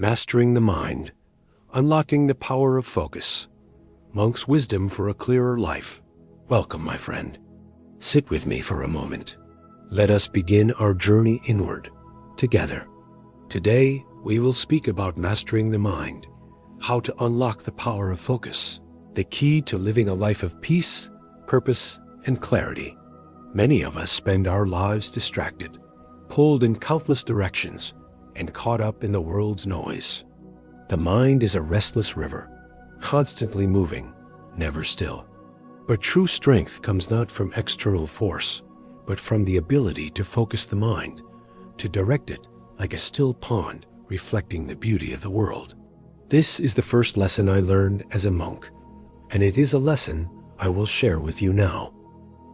Mastering the Mind, Unlocking the Power of Focus, Monk's Wisdom for a Clearer Life. Welcome, my friend. Sit with me for a moment. Let us begin our journey inward, together. Today, we will speak about mastering the mind, how to unlock the power of focus, the key to living a life of peace, purpose, and clarity. Many of us spend our lives distracted, pulled in countless directions, and caught up in the world's noise. The mind is a restless river, constantly moving, never still. But true strength comes not from external force, but from the ability to focus the mind, to direct it like a still pond reflecting the beauty of the world. This is the first lesson I learned as a monk, and it is a lesson I will share with you now.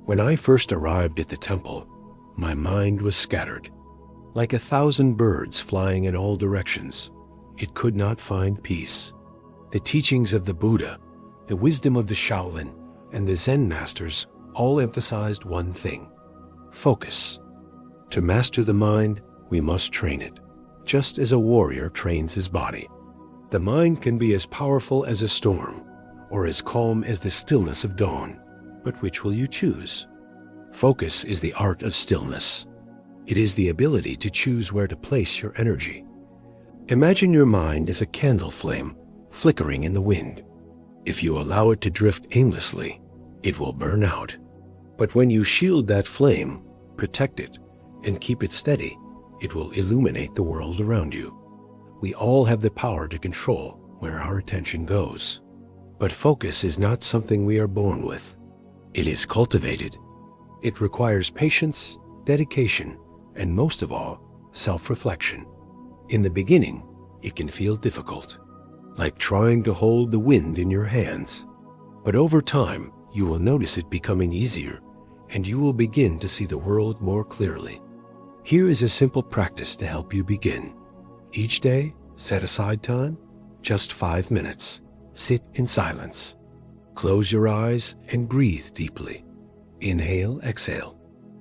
When I first arrived at the temple, my mind was scattered. Like 1,000 birds flying in all directions, it could not find peace. The teachings of the Buddha, the wisdom of the Shaolin, and the Zen masters all emphasized one thing: focus. To master the mind, we must train it, just as a warrior trains his body. The mind can be as powerful as a storm, or as calm as the stillness of dawn. But which will you choose? Focus is the art of stillness. It is the ability to choose where to place your energy. Imagine your mind as a candle flame flickering in the wind. If you allow it to drift aimlessly, it will burn out. But when you shield that flame, protect it, and keep it steady, it will illuminate the world around you. We all have the power to control where our attention goes. But focus is not something we are born with. It is cultivated. It requires patience, dedication, and most of all, self-reflection. In the beginning, it can feel difficult, like trying to hold the wind in your hands. But over time, you will notice it becoming easier, and you will begin to see the world more clearly. Here is a simple practice to help you begin. Each day, set aside time, just 5 minutes. Sit in silence. Close your eyes and breathe deeply. Inhale, exhale.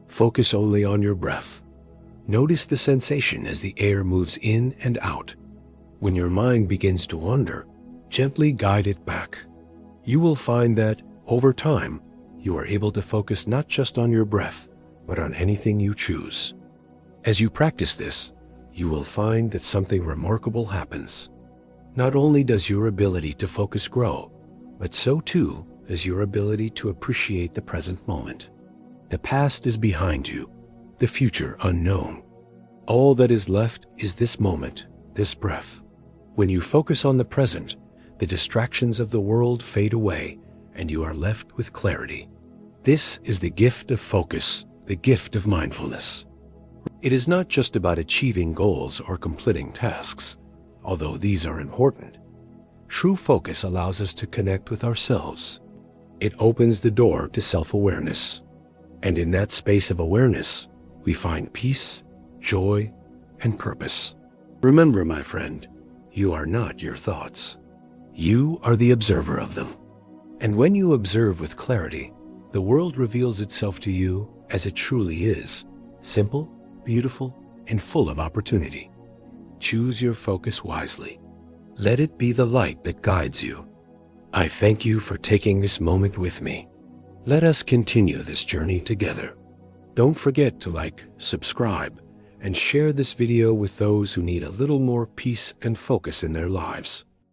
Focus only on your breath. Notice the sensation as the air moves in and out. When your mind begins to wander, gently guide it back. You will find that, over time, you are able to focus not just on your breath, but on anything you choose. As you practice this, you will find that something remarkable happens. Not only does your ability to focus grow, but so too is your ability to appreciate the present moment. The past is behind you, the future unknown. All that is left is this moment, this breath. When you focus on the present, the distractions of the world fade away, and you are left with clarity. This is the gift of focus, the gift of mindfulness. It is not just about achieving goals or completing tasks, although these are important. True focus allows us to connect with ourselves. It opens the door to self-awareness. And in that space of awareness, we find peace, joy, and purpose. Remember, my friend, you are not your thoughts. You are the observer of them. And when you observe with clarity, the world reveals itself to you as it truly is: simple, beautiful, and full of opportunity. Choose your focus wisely. Let it be the light that guides you. I thank you for taking this moment with me. Let us continue this journey together. Don't forget to like, subscribe, and share this video with those who need a little more peace and focus in their lives.